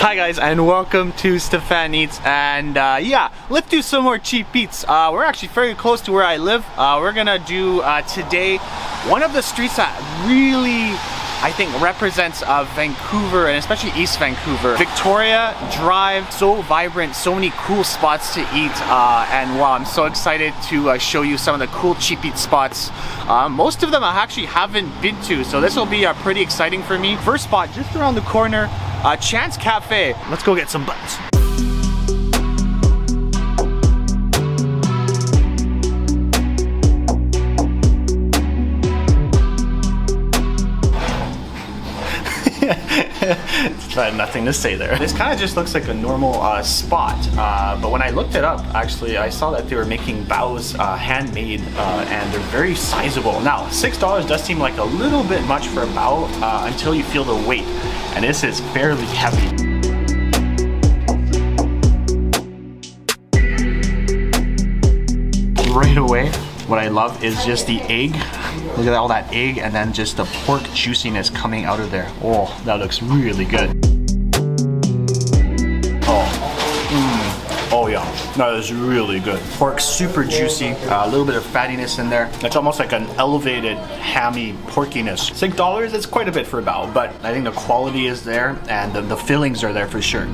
Hi guys, and welcome to Stefan Eats. And yeah, let's do some more cheap eats. We're actually very close to where I live. We're gonna do today one of the streets that really, I think, represents Vancouver, and especially East Vancouver. Victoria Drive, so vibrant, so many cool spots to eat, and wow, I'm so excited to show you some of the cool cheap eat spots. Most of them I actually haven't been to, so this will be pretty exciting for me. First spot, just around the corner, Chance Cafe. Let's go get some buns. Nothing to say there. This kind of just looks like a normal spot, but when I looked it up, actually, I saw that they were making baos handmade, and they're very sizable. Now, $6 does seem like a little bit much for a bao until you feel the weight, and this is fairly heavy. Right away, what I love is just the egg. Look at all that egg, and then just the pork juiciness coming out of there. Oh, that looks really good. Oh yeah, that is really good. Pork super juicy, a little bit of fattiness in there. It's almost like an elevated hammy porkiness. $6 is quite a bit for a bao, but I think the quality is there, and the fillings are there for sure.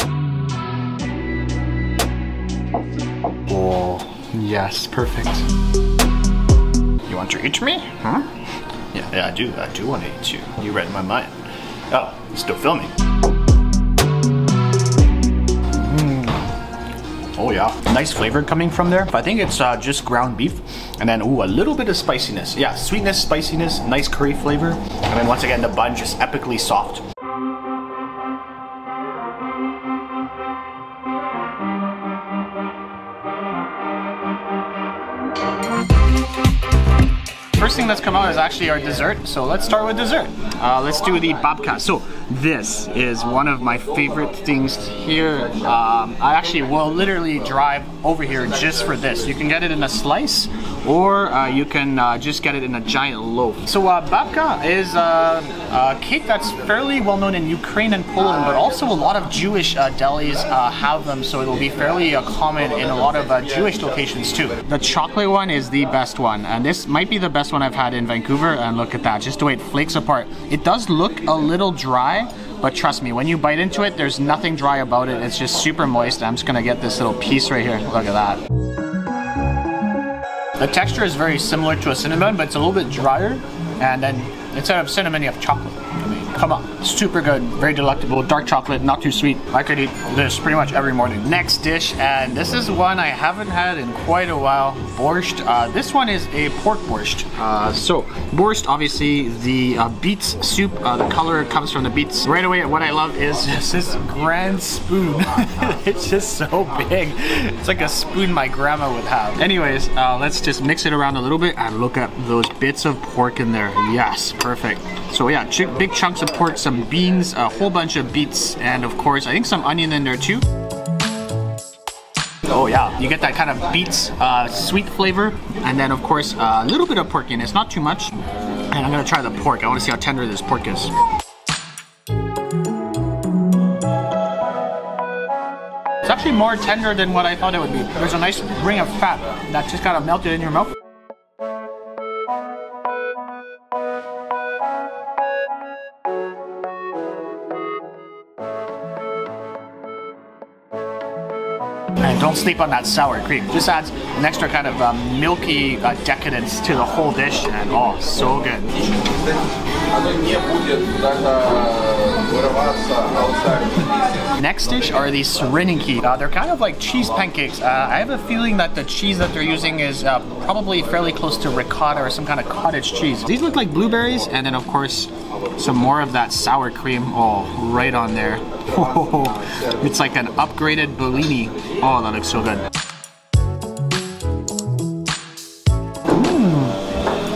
Oh, yes, perfect. You want to eat me? Huh? Yeah, I do want to eat you. You read my mind. Oh, still filming. Oh yeah, nice flavor coming from there. I think it's just ground beef, and then ooh, a little bit of spiciness. Yeah, sweetness, spiciness, nice curry flavor, and then once again the bun just epically soft. First thing that's come out is actually our dessert, so let's start with dessert. Let's do the babka. So this is one of my favorite things here. I actually will literally drive over here just for this. You can get it in a slice, or you can just get it in a giant loaf. So babka is a cake that's fairly well known in Ukraine and Poland, but also a lot of Jewish delis have them, so it will be fairly common in a lot of Jewish locations too. The chocolate one is the best one, and this might be the best one I've had in Vancouver, and look at that, just the way it flakes apart. It does look a little dry, but trust me, when you bite into it, there's nothing dry about it. It's just super moist. I'm just gonna get this little piece right here. Look at that. The texture is very similar to a cinnamon, but it's a little bit drier, and then instead of cinnamon, you have chocolate. I mean, come on, super good, very delectable, dark chocolate, not too sweet. I could eat this pretty much every morning. Next dish, and this is one I haven't had in quite a while, borscht. This one is a pork borscht. So borscht, obviously the beets soup, the color comes from the beets. Right away, what I love is just this grand spoon. It's just so big. It's like a spoon my grandma would have. Anyways, let's just mix it around a little bit, and look at those bits of pork in there. Yes, perfect. So yeah, big chunks of pork, some beans, a whole bunch of beets, and of course, I think some onion in there too. Oh yeah, you get that kind of beets sweet flavor, and then of course a little bit of porkiness, not too much. And I'm gonna try the pork. I want to see how tender this pork is. It's actually more tender than what I thought it would be. There's a nice ring of fat that just kind of melted in your mouth. And don't sleep on that sour cream. Just adds an extra kind of milky decadence to the whole dish, and oh, so good. Next dish are these syreniki. They're kind of like cheese pancakes. I have a feeling that the cheese that they're using is probably fairly close to ricotta or some kind of cottage cheese. These look like blueberries, and then of course some more of that sour cream. Oh, right on there. Oh, it's like an upgraded Bellini. Oh, that looks so good.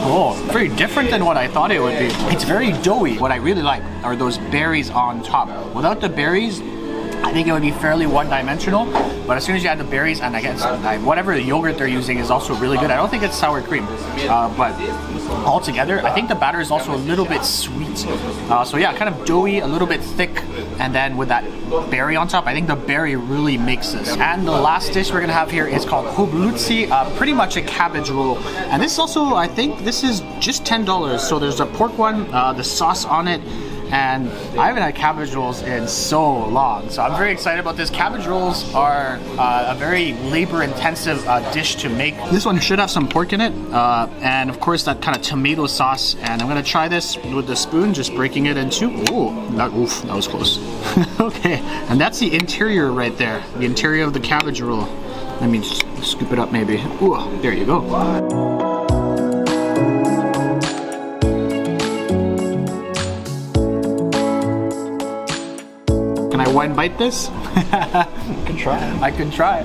Oh, very different than what I thought it would be. It's very doughy. What I really like are those berries on top. Without the berries, I I think it would be fairly one-dimensional, but as soon as you add the berries, and I guess whatever the yogurt they're using is also really good. I don't think it's sour cream, but altogether, I think the batter is also a little bit sweet. So yeah, kind of doughy, a little bit thick, and then with that berry on top, I think the berry really makes this. And the last dish we're gonna have here is called hoblutsi, pretty much a cabbage roll. And this also, I think this is just $10. So there's a pork one, the sauce on it, and I haven't had cabbage rolls in so long, so I'm very excited about this. Cabbage rolls are a very labor-intensive dish to make. This one should have some pork in it, and of course that kind of tomato sauce. And I'm gonna try this with the spoon, just breaking it in two. Ooh, that was close. Okay, and that's the interior right there, the interior of the cabbage roll. Let me just scoop it up maybe. Ooh, there you go. Can I one bite this? You can try. I can try.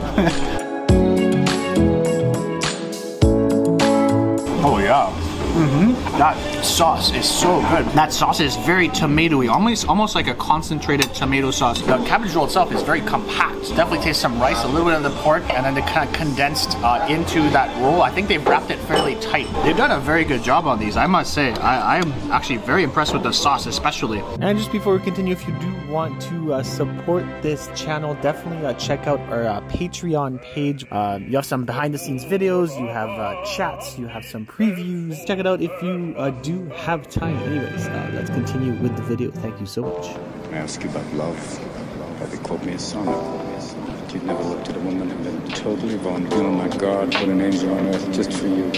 Oh yeah. That sauce is so good. That sauce is very tomatoey, almost like a concentrated tomato sauce. The cabbage roll itself is very compact. Definitely tastes some rice, a little bit of the pork, and then they kind of condensed into that roll. I think they've wrapped it fairly tight. They've done a very good job on these, I must say. I'm actually very impressed with the sauce, especially. And just before we continue, if you do want to support this channel, definitely check out our Patreon page. You have some behind the scenes videos, you have chats, you have some previews. Check it out if you do have time. Anyways, let's continue with the video. Thank you so much. I ask you about love. Probably quote me a sonnet. But you'd never looked at a woman and been totally vulnerable. Oh my God, put an angel on earth just for you.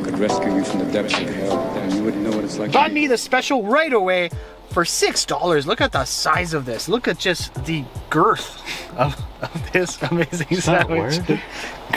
Could rescue you from the depths of hell, and you wouldn't know what it's like. Bought me the special right away for $6. Look at the size of this. Look at just the girth of this amazing sandwich.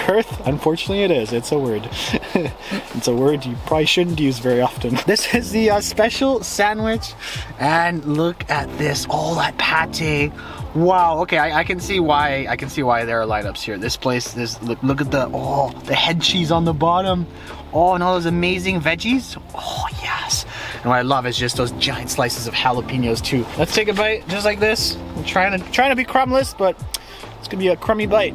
Girth? Unfortunately it is. It's a word. It's a word you probably shouldn't use very often. This is the special sandwich, and look at this, all that pate. Wow. Okay, I can see why there are lineups here. This place, look at the head cheese on the bottom. Oh, and all those amazing veggies. Oh yes. And what I love is just those giant slices of jalapenos too. Let's take a bite just like this. I'm trying to be crumbless, but it's gonna be a crummy bite.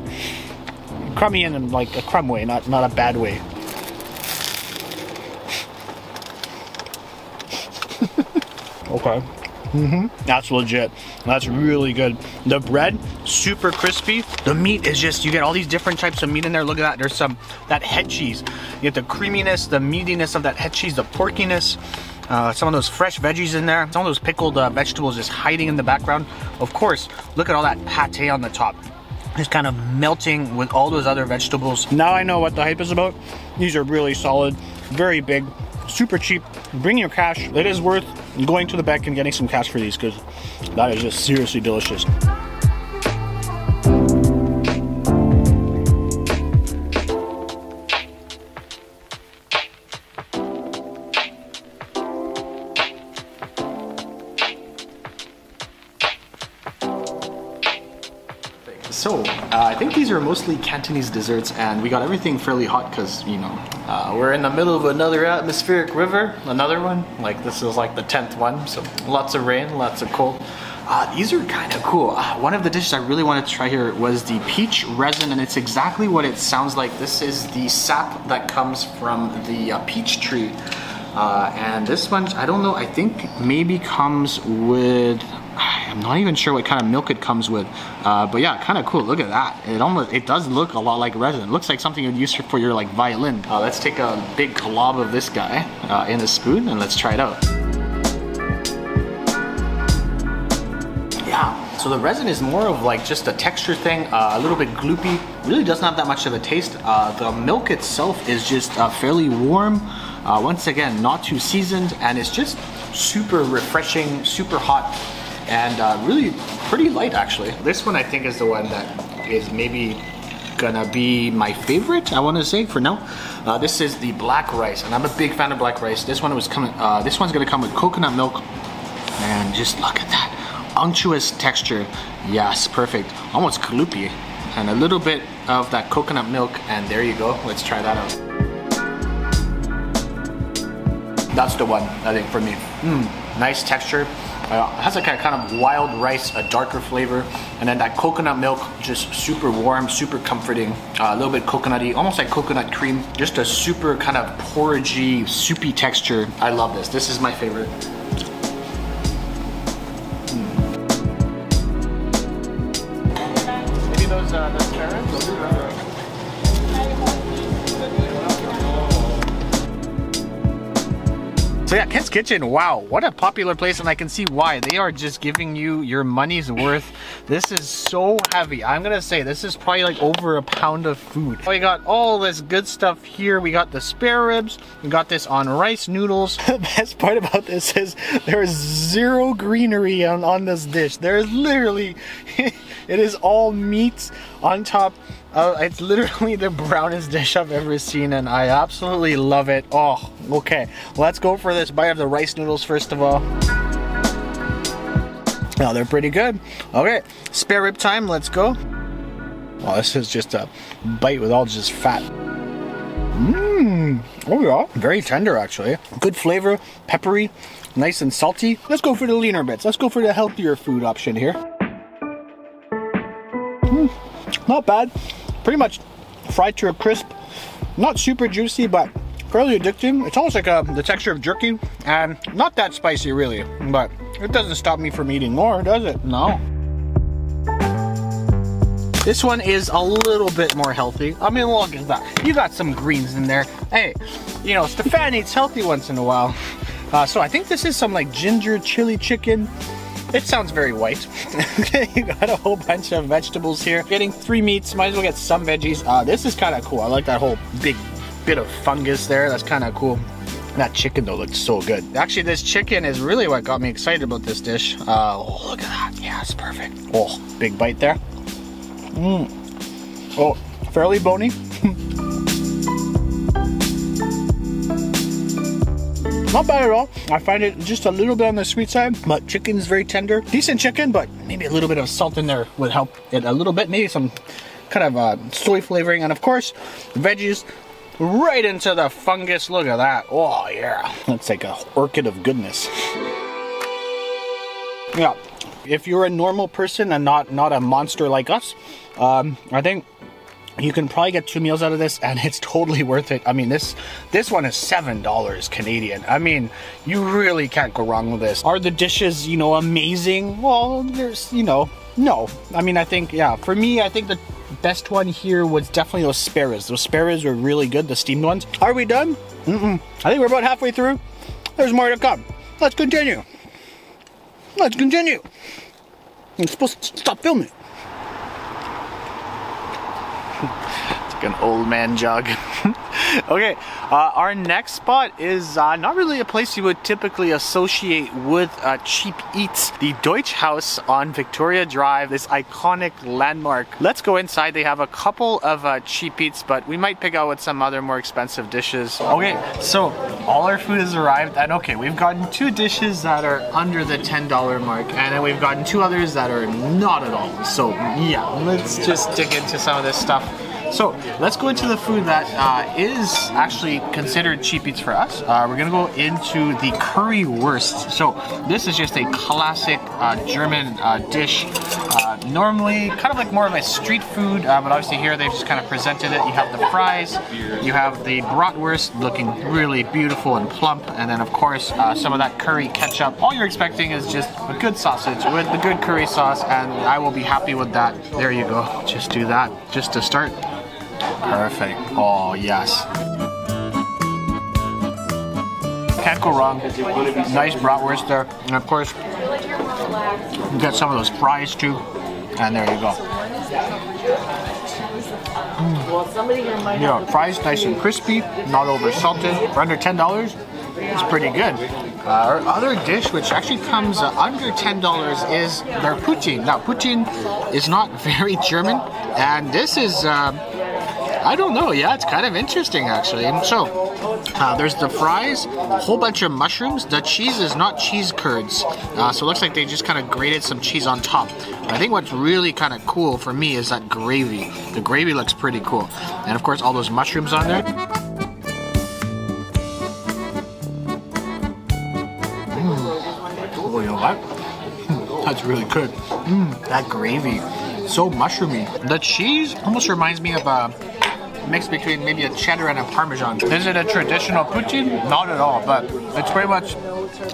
Crummy in like a crumb way, not a bad way. Okay. That's legit. That's really good. The bread, super crispy. The meat is just, you get all these different types of meat in there. Look at that. There's that head cheese. You get the creaminess, the meatiness of that head cheese, the porkiness. Some of those fresh veggies in there. Some of those pickled vegetables just hiding in the background. Of course, look at all that pate on the top. Just kind of melting with all those other vegetables. Now I know what the hype is about. These are really solid, very big, super cheap. Bring your cash. It is worth going to the bank and getting some cash for these, because that is just seriously delicious. So, I think these are mostly Cantonese desserts, and we got everything fairly hot because, you know, we're in the middle of another atmospheric river, another one. Like, this is like the 10th one, so lots of rain, lots of cold. These are kind of cool. One of the dishes I really wanted to try here was the peach resin, and it's exactly what it sounds like. This is the sap that comes from the peach tree. And this one, I don't know, I think maybe comes with, I'm not even sure what kind of milk it comes with, but yeah, kind of cool. Look at that. It does look a lot like resin. It looks like something you'd use for your like violin. Let's take a big glob of this guy in a spoon and let's try it out. Yeah, so the resin is more of like just a texture thing, a little bit gloopy. Really doesn't have that much of a taste. The milk itself is just fairly warm. Once again, not too seasoned, and it's just super refreshing, super hot. And really pretty light actually. This one I think is the one that is maybe gonna be my favorite, I want to say, for now. This is the black rice, and I'm a big fan of black rice. This one was coming. This one's gonna come with coconut milk, and just look at that unctuous texture. Yes, perfect. Almost gloopy, and a little bit of that coconut milk, and there you go. Let's try that out. That's the one, I think, for me. Nice texture. It has like a kind of wild rice, a darker flavor, and then that coconut milk, just super warm, super comforting, a little bit coconutty, almost like coconut cream, just a super kind of porridgey, soupy texture. I love this. This is my favorite. Maybe those carrots? So yeah, Kent's Kitchen, wow, what a popular place, and I can see why. They are just giving you your money's worth. This is so heavy. I'm gonna say this is probably like over a pound of food. We got all this good stuff here. We got the spare ribs. We got this on rice noodles. The best part about this is there is zero greenery on this dish. There is literally, it is all meat on top. It's literally the brownest dish I've ever seen, and I absolutely love it. Oh, okay. Let's go for this bite of the rice noodles first of all. Now they're pretty good. Okay, spare rib time. Let's go. Oh, this is just a bite with all just fat. Oh yeah, very tender actually. Good flavor, peppery, nice and salty. Let's go for the leaner bits. Let's go for the healthier food option here. Not bad. Pretty much fried to a crisp. Not super juicy, but fairly addicting. It's almost like the texture of jerky, and not that spicy really, but it doesn't stop me from eating more, does it? No. This one is a little bit more healthy. I mean, look at that. You got some greens in there. Hey, you know, Stefan eats healthy once in a while. So I think this is some like ginger chili chicken. It sounds very white. You got a whole bunch of vegetables here. Getting 3 meats, might as well get some veggies. This is kind of cool. I like that whole big bit of fungus there. That's kind of cool. That chicken though looks so good. Actually, this chicken is really what got me excited about this dish. Oh, look at that. Yeah, it's perfect. Oh, big bite there. Oh, fairly bony. Not bad at all. I find it just a little bit on the sweet side, but chicken's very tender. Decent chicken, but maybe a little bit of salt in there would help it a little bit. Maybe some kind of soy flavoring, and of course, veggies right into the fungus. Look at that. Oh yeah, that's like an orchid of goodness. Yeah, if you're a normal person and not a monster like us, I think you can probably get 2 meals out of this, and it's totally worth it. I mean, this one is $7 Canadian. I mean, you really can't go wrong with this. Are the dishes, you know, amazing? Well, there's, you know, no. I mean, I think, yeah, for me, I think the best one here was definitely those spare ribs. Those spare ribs were really good, the steamed ones. Are we done? I think we're about halfway through. There's more to come. Let's continue. Let's continue. I'm supposed to stop filming. It's like an old man jog. Okay, our next spot is not really a place you would typically associate with cheap eats. The Deutsch Haus on Victoria Drive, this iconic landmark. Let's go inside. They have a couple of cheap eats, but we might pick out with some other more expensive dishes. Okay, so all our food has arrived, and okay, we've gotten 2 dishes that are under the $10 mark, and then we've gotten 2 others that are not at all. So yeah, let's just dig into some of this stuff. So let's go into the food that is actually considered cheap eats for us. We're gonna go into the currywurst. So this is just a classic German dish. Normally kind of like more of a street food, but obviously here they've just kind of presented it. You have the fries, you have the bratwurst looking really beautiful and plump, and then of course some of that curry ketchup. All you're expecting is just a good sausage with the good curry sauce, and I will be happy with that. There you go. Just do that just to start. Perfect. Oh, yes. Can't go wrong. Nice bratwurst there. And of course, you get some of those fries too. And there you go. Yeah, fries nice and crispy, not over salted. For under $10, it's pretty good. Our other dish, which actually comes under $10, is their poutine. Now, poutine is not very German, and this is I don't know, yeah, it's kind of interesting actually. And so, there's the fries, a whole bunch of mushrooms. The cheese is not cheese curds, so it looks like they just kind of grated some cheese on top. I think what's really kind of cool for me is that gravy. The gravy looks pretty cool. And of course, all those mushrooms on there. Oh, you know what? That's really good. That gravy, so mushroomy. The cheese almost reminds me of a mix between maybe a cheddar and a parmesan. Is it a traditional poutine? Not at all, but it's pretty much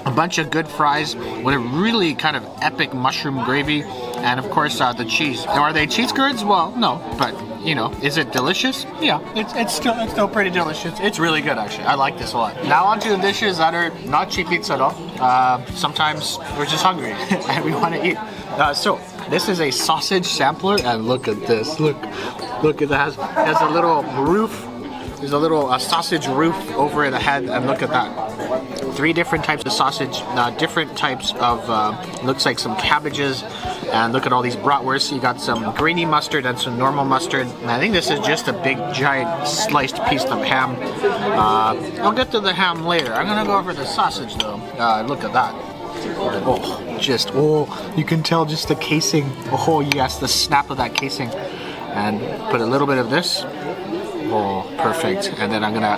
a bunch of good fries with a really kind of epic mushroom gravy, and of course the cheese. Now, are they cheese curds? Well, no, but you know, is it delicious? Yeah, it's still pretty delicious. It's really good, actually. I like this a lot. Now on to the dishes that are not cheap eats at all. Sometimes we're just hungry and we want to eat. So this is a sausage sampler, and look at this. Look, it has a little roof. There's a little sausage roof over the head, and look at that. 3 different types of sausage, different types of, looks like some cabbages, and look at all these bratwursts. You got some grainy mustard and some normal mustard, and I think this is just a big giant sliced piece of ham. I'll get to the ham later. I'm gonna go over the sausage though. Look at that. Oh, you can tell just the casing. Oh yes, the snap of that casing. And put a little bit of this. Oh, perfect. And then I'm gonna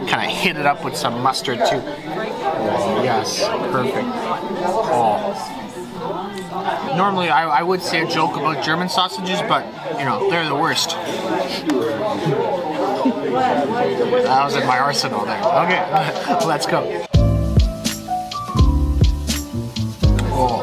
kind of hit it up with some mustard too. Oh, yes, perfect. Oh. Normally I would say a joke about German sausages, but you know, they're the worst. That was in my arsenal there. Okay, let's go. Oh,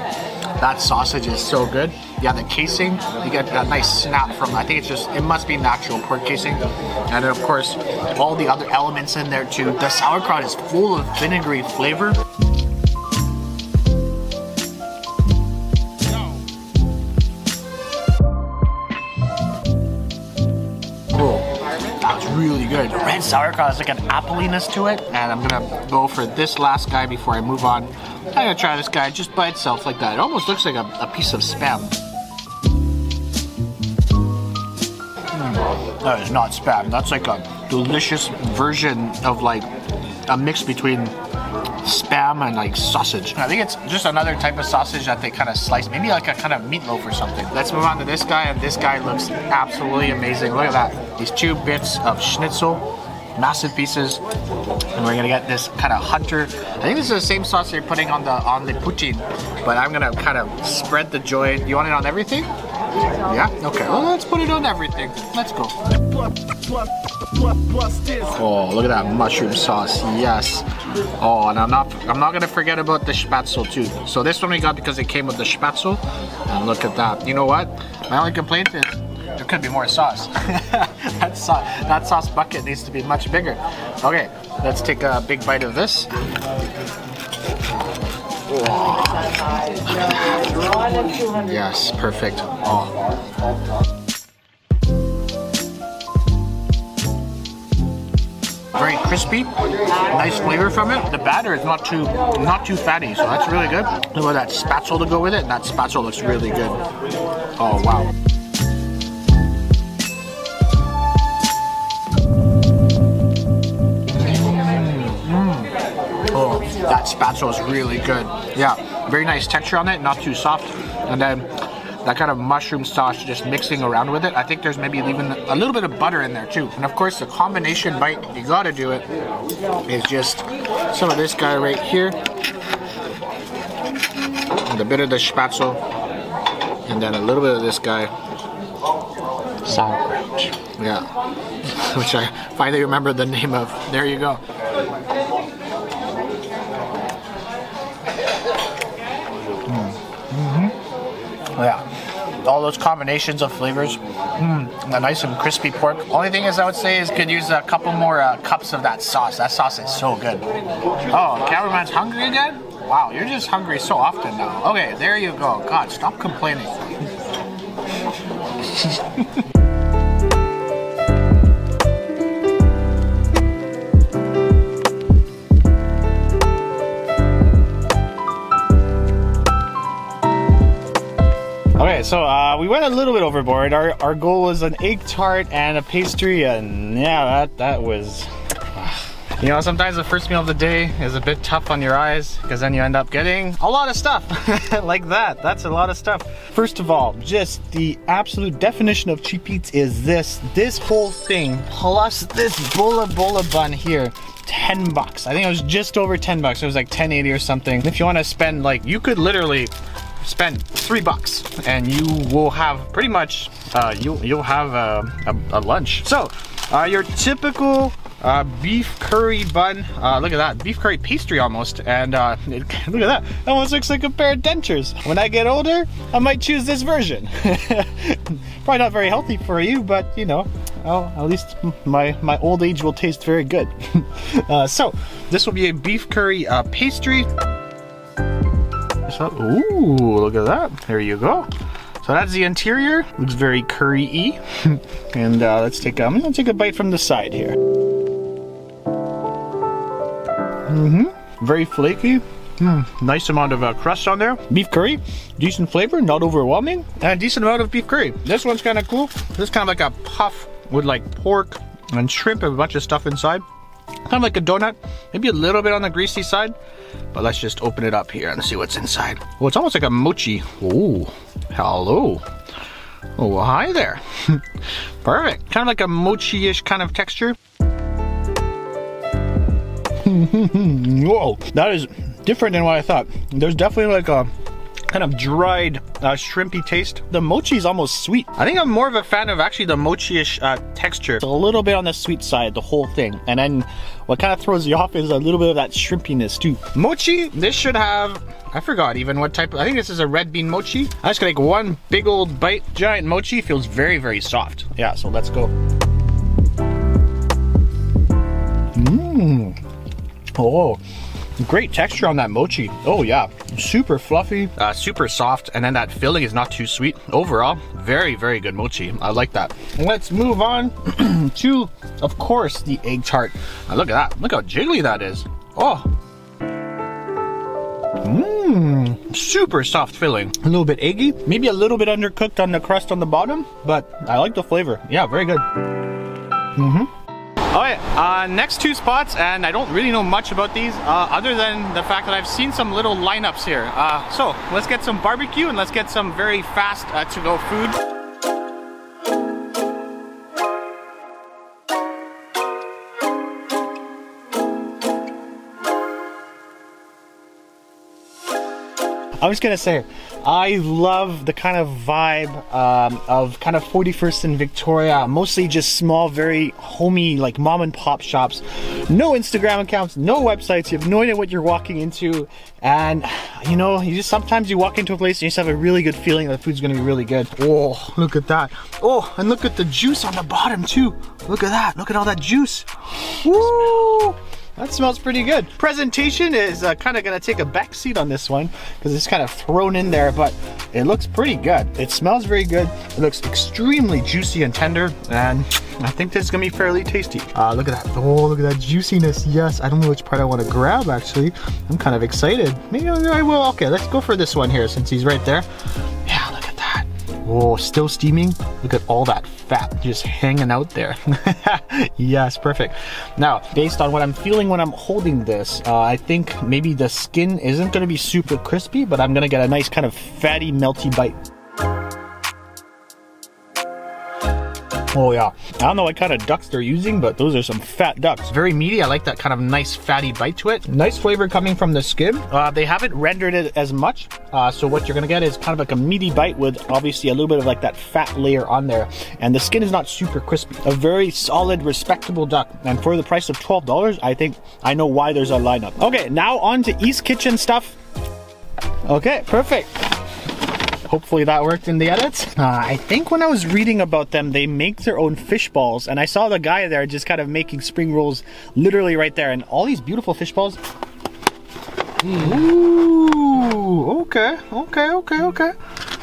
that sausage is so good. Yeah, the casing, you get that nice snap from, I think it must be natural pork casing. And then of course, all the other elements in there too. The sauerkraut is full of vinegary flavor. Oh, that's really good. The red sauerkraut has like an appliness to it. And I'm gonna go for this last guy before I move on. I'm gonna try this guy just by itself like that. It almost looks like a piece of Spam. That is not Spam. That's like a delicious version of like a mix between Spam and like sausage. I think it's just another type of sausage that they kind of slice, maybe like a kind of meatloaf or something. Let's move on to this guy, and this guy looks absolutely amazing. Look at that. These 2 bits of schnitzel, massive pieces, and we're gonna get this kind of hunter. I think this is the same sauce they're putting on the poutine, but I'm gonna kind of spread the joy. You want it on everything? Yeah? Okay, well let's put it on everything. Let's go. Oh, look at that mushroom sauce. Yes. Oh, and I'm not gonna forget about the spätzle too. So this one we got because it came with the spätzle. And look at that. You know what? My only complaint is there could be more sauce. that sauce bucket needs to be much bigger. Okay, let's take a big bite of this. Oh. Yes, perfect. Oh. Very crispy, nice flavor from it. The batter is not too fatty, so that's really good. Look at that spätzle to go with it, and that spätzle looks really good. Oh wow. Oh, that spätzle is really good. Yeah, very nice texture on it, not too soft. And then that kind of mushroom sauce just mixing around with it. I think there's maybe even a little bit of butter in there too. And of course the combination bite, you gotta do it, is just some of this guy right here. And a bit of the spätzle. And then a little bit of this guy. Sauerkraut. Yeah. Which I finally remember the name of. There you go. Yeah, all those combinations of flavors, the nice and crispy pork. Only thing is I would say is could use a couple more cups of that sauce. That sauce is so good. Oh, cameraman's hungry again? Wow, you're just hungry so often now. Okay, there you go. God, stop complaining. Okay, so we went a little bit overboard. Our goal was an egg tart and a pastry, and yeah, that was... You know, sometimes the first meal of the day is a bit tough on your eyes because then you end up getting a lot of stuff like that. That's a lot of stuff. First of all, just the absolute definition of cheap eats is this whole thing plus this bola bun here 10 bucks. I think it was just over 10 bucks. It was like 10.80 or something. If you want to spend, like, you could literally spend 3 bucks and you will have pretty much, you'll have a lunch. So, your typical beef curry bun. Look at that, beef curry pastry almost. And look at that, it almost looks like a pair of dentures. When I get older, I might choose this version. Probably not very healthy for you, but you know, well, at least my old age will taste very good. So this will be a beef curry pastry. So, ooh, look at that, there you go. So that's the interior, looks very curry-y. And let's take, I'm gonna take a bite from the side here. Very flaky. Nice amount of crust on there. Beef curry, decent flavor, not overwhelming, and a decent amount of beef curry. This one's kind of cool. This is kind of like a puff with like pork and shrimp and a bunch of stuff inside. Kind of like a donut, maybe a little bit on the greasy side. But let's just open it up here and see what's inside. Oh, it's almost like a mochi. Oh, hello. Oh, hi there. Perfect. Kind of like a mochi-ish kind of texture. Whoa, that is different than what I thought. There's definitely like a kind of dried shrimpy taste. The mochi is almost sweet. I think I'm more of a fan of actually the mochi-ish texture. It's a little bit on the sweet side, the whole thing. And then what kind of throws you off is a little bit of that shrimpiness too. Mochi, this should have, I forgot even what type, I think this is a red bean mochi. I'm just gonna take one big old bite. Giant mochi feels very, very soft. Yeah, so let's go. Oh, great texture on that mochi. Oh yeah, super fluffy, super soft, and then that filling is not too sweet. Overall, very, very good mochi. I like that. Let's move on to, of course, the egg tart. Look at that. Look how jiggly that is. Oh. Super soft filling. A little bit eggy, maybe a little bit undercooked on the crust on the bottom, but I like the flavor. Yeah, very good. Alright, next two spots, and I don't really know much about these other than the fact that I've seen some little lineups here. So let's get some barbecue and let's get some very fast to-go food. I was gonna say, I love the kind of vibe of kind of 41st and Victoria, mostly just small, very homey, like mom and pop shops. No Instagram accounts, no websites, you have no idea what you're walking into. And you know, you just sometimes you walk into a place and you just have a really good feeling that the food's gonna be really good. Oh, look at that. Oh, and look at the juice on the bottom too. Look at that, look at all that juice. Woo! That smells pretty good. Presentation is kind of gonna take a back seat on this one because it's kind of thrown in there, but it looks pretty good. It smells very good. It looks extremely juicy and tender, and I think this is gonna be fairly tasty. Look at that. Oh, look at that juiciness. Yes, I don't know which part I want to grab actually. I'm kind of excited. Maybe I will. Okay, let's go for this one here since he's right there. Yeah, look at that. Oh, still steaming. Look at all that fat just hanging out there. Yes, perfect. Now, based on what I'm feeling when I'm holding this, I think maybe the skin isn't going to be super crispy, but I'm going to get a nice kind of fatty, melty bite. Oh yeah, I don't know what kind of ducks they're using, but those are some fat ducks. Very meaty. I like that kind of nice fatty bite to it. Nice flavor coming from the skin. They haven't rendered it as much, so what you're gonna get is kind of like a meaty bite with obviously a little bit of like that fat layer on there, and the skin is not super crispy. A very solid, respectable duck, and for the price of $12, I think I know why there's a lineup. Okay, now on to East Kitchen stuff. Okay, perfect. Hopefully that worked in the edits. I think when I was reading about them, they make their own fish balls, and I saw the guy there just kind of making spring rolls literally right there, and all these beautiful fish balls. Ooh, okay.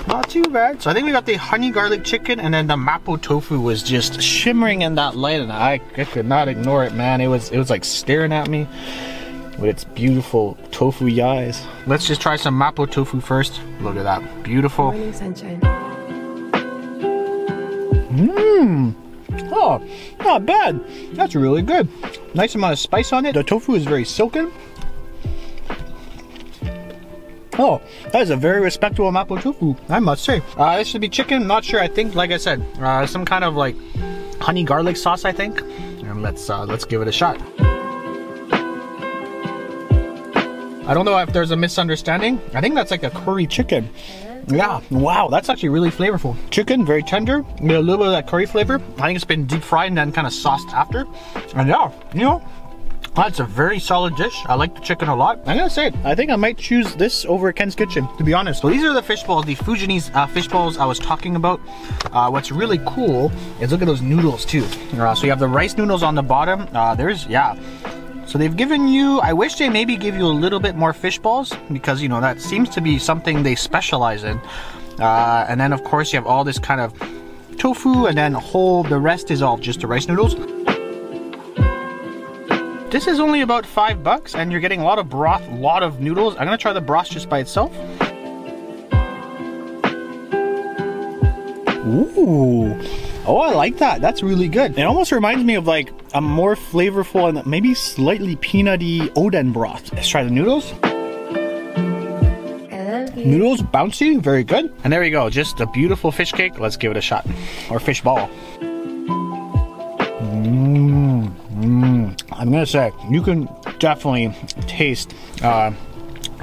Not too bad. So I think we got the honey garlic chicken, and then the mapo tofu was just shimmering in that light, and I could not ignore it, man. It was like staring at me with its beautiful tofu eyes. Let's just try some mapo tofu first. Look at that, beautiful. Morning sunshine. Oh, not bad. That's really good. Nice amount of spice on it. The tofu is very silken. Oh, that is a very respectable mapo tofu, I must say. This should be chicken, not sure. I think, like I said, some kind of like honey garlic sauce, I think. And let's give it a shot. I don't know if there's a misunderstanding. I think that's like a curry chicken. Yeah, wow, that's actually really flavorful. Chicken, very tender, a little bit of that curry flavor. I think it's been deep fried and then kind of sauced after. And yeah, you know, that's a very solid dish. I like the chicken a lot. I'm gonna say, I think I might choose this over Ken's Kitchen, to be honest. So these are the fish balls, the Fujianese fish balls I was talking about. What's really cool is look at those noodles too. So you have the rice noodles on the bottom. So they've given you, I wish they maybe give you a little bit more fish balls because, you know, that seems to be something they specialize in. And then of course you have all this kind of tofu and then the rest is all just the rice noodles. This is only about $5 and you're getting a lot of broth, a lot of noodles. I'm gonna try the broth just by itself. Ooh, oh, I like that. That's really good. It almost reminds me of like a more flavorful and maybe slightly peanutty oden broth. Let's try the noodles. Noodles, bouncy, very good. And there we go, just a beautiful fish cake. Let's give it a shot, or fish ball. I'm gonna say, you can definitely taste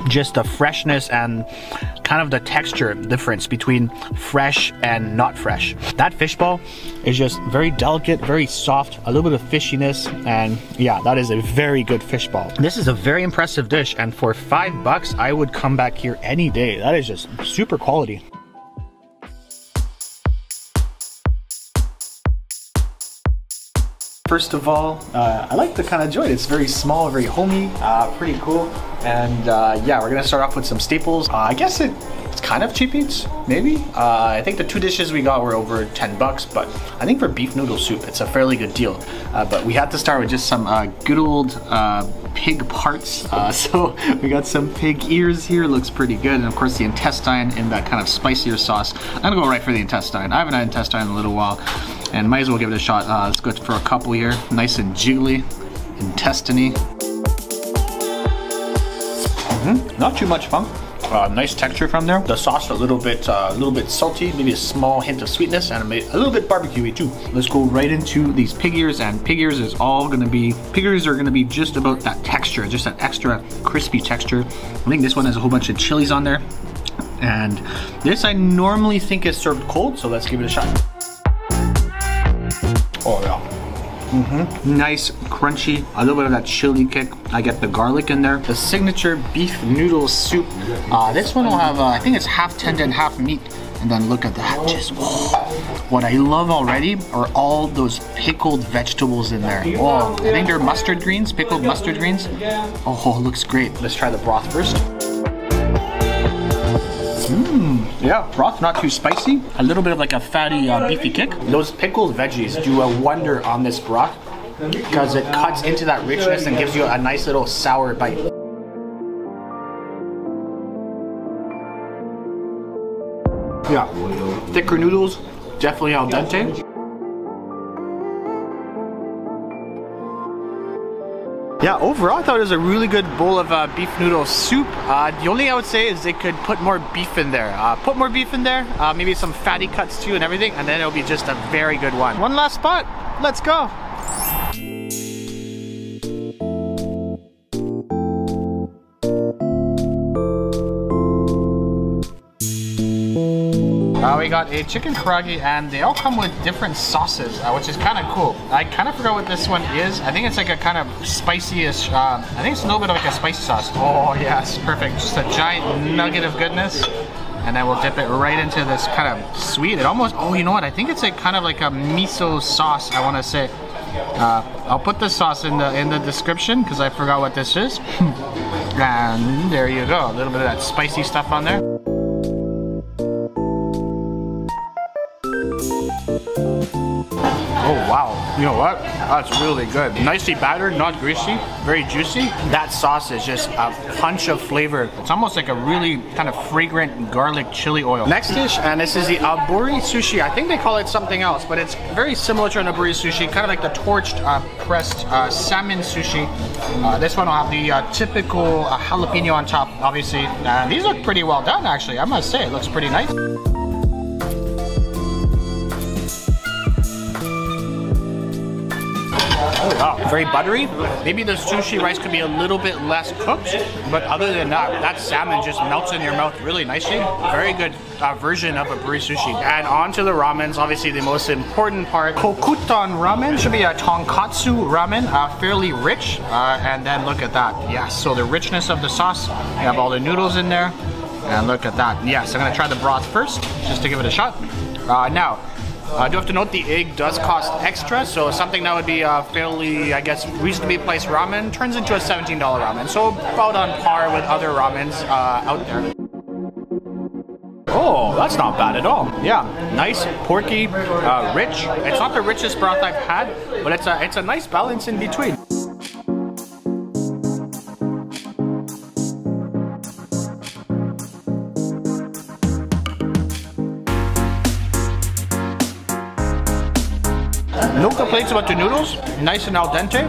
just the freshness and kind of the texture difference between fresh and not fresh. That fish ball is just very delicate, very soft, a little bit of fishiness, and yeah, that is a very good fish ball. This is a very impressive dish, and for $5, I would come back here any day. That is just super quality. First of all, I like the kind of joint. It's very small, very homey, pretty cool. And yeah, we're gonna start off with some staples. I guess it's kind of cheap eats, maybe. I think the two dishes we got were over $10, but I think for beef noodle soup, it's a fairly good deal. But we had to start with just some good old pig parts. So we got some pig ears here, looks pretty good. And of course the intestine in that kind of spicier sauce. I'm gonna go right for the intestine. I haven't had intestine in a little while and might as well give it a shot. Let's go for a couple here. Nice and jiggly, intestine-y. Not too much funk. Nice texture from there. The sauce a little bit salty, maybe a small hint of sweetness, and a little bit barbecuey too. Let's go right into these pig ears, and pig ears are gonna be just about that texture, just that extra crispy texture. I think this one has a whole bunch of chilies on there, and this I normally think is served cold, so let's give it a shot. Oh yeah. Nice, crunchy, a little bit of that chili kick. I get the garlic in there. The signature beef noodle soup. This one will have, I think it's half tendon, half meat. And then look at that, just, what I love already are all those pickled vegetables in there. Oh, I think they're mustard greens, pickled mustard greens. Oh, looks great. Let's try the broth first. Yeah, broth not too spicy. A little bit of like a fatty, beefy kick. Those pickled veggies do a wonder on this broth because it cuts into that richness and gives you a nice little sour bite. Yeah, thicker noodles, definitely al dente. Yeah, overall I thought it was a really good bowl of beef noodle soup. The only I would say is they could put more beef in there. Maybe some fatty cuts too and everything, and then it'll be just a very good one. One last spot, let's go. We got a chicken karaage, and they all come with different sauces, which is kind of cool. I kind of forgot what this one is. I think it's like a kind of spicy-ish, I think it's a little bit of like a spicy sauce. Oh yes, perfect. Just a giant nugget of goodness. And then we'll dip it right into this kind of sweet. It almost, oh, you know what? I think it's like kind of like a miso sauce, I want to say. I'll put the sauce in the description because I forgot what this is. And there you go, a little bit of that spicy stuff on there. Oh wow, you know what? That's really good. Nicely battered, not greasy, very juicy. That sauce is just a punch of flavor. It's almost like a really kind of fragrant garlic chili oil. Next dish, and this is the aburi sushi. I think they call it something else, but it's very similar to an aburi sushi, kind of like the torched, pressed salmon sushi. This one will have the typical jalapeno on top, obviously. These look pretty well done, actually. I must say, it looks pretty nice. Oh Wow, very buttery. Maybe the sushi rice could be a little bit less cooked, but other than that, that salmon just melts in your mouth really nicely. Very good version of a buri sushi. And on to the ramens, obviously the most important part. Kokuton ramen should be a tonkatsu ramen, fairly rich. And then look at that. Yes, so the richness of the sauce. You have all the noodles in there. And look at that. Yes, I'm gonna try the broth first, just to give it a shot. Now, I do have to note the egg does cost extra, so something that would be fairly, I guess, reasonably priced ramen turns into a $17 ramen. So about on par with other ramens out there. Oh, that's not bad at all. Yeah, nice, porky, rich. It's not the richest broth I've had, but it's a nice balance in between. No complaints about the noodles, nice and al dente.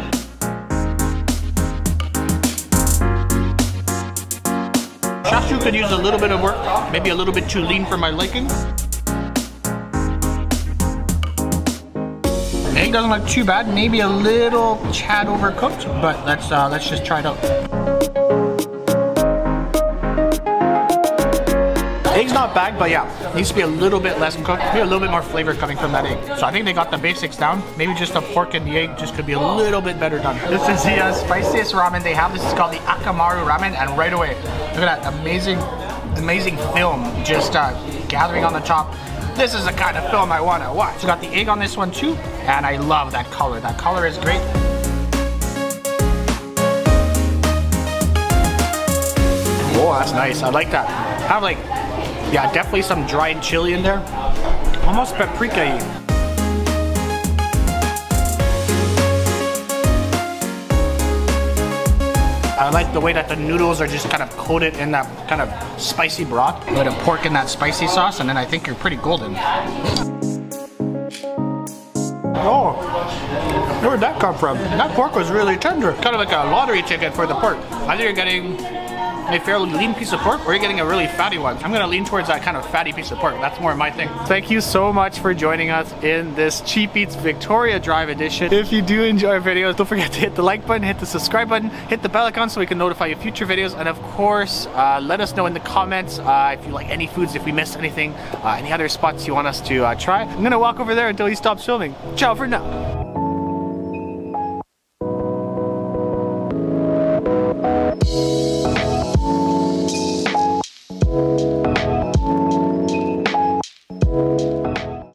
Chashu could use a little bit of work, maybe a little bit too lean for my liking. Egg doesn't look too bad, maybe a little tad overcooked, but let's just try it out. Egg's not bad, but yeah, needs to be a little bit less cooked, maybe a little bit more flavor coming from that egg. So I think they got the basics down. Maybe just the pork and the egg just could be a little bit better done. This is the spiciest ramen they have. This is called the Akamaru ramen, and right away, look at that amazing film just gathering on the top. This is the kind of film I want to watch. So got the egg on this one too, and I love that color. That color is great. Oh, that's nice. I like that. Have like, yeah, definitely some dried chili in there. Almost paprika-y. I like the way that the noodles are just kind of coated in that kind of spicy broth. A bit of pork in that spicy sauce, and then I think you're pretty golden. Oh, where'd that come from? That pork was really tender. Kind of like a lottery ticket for the pork. Either you're getting a fairly lean piece of pork or you're getting a really fatty one. I'm gonna lean towards that kind of fatty piece of pork. That's more my thing. Thank you so much for joining us in this Cheap Eats Victoria Drive edition. If you do enjoy our videos, don't forget to hit the like button, hit the subscribe button, hit the bell icon so we can notify you of future videos, and of course, let us know in the comments if you like any foods, if we missed anything, any other spots you want us to try. I'm gonna walk over there until he stops filming. Ciao for now.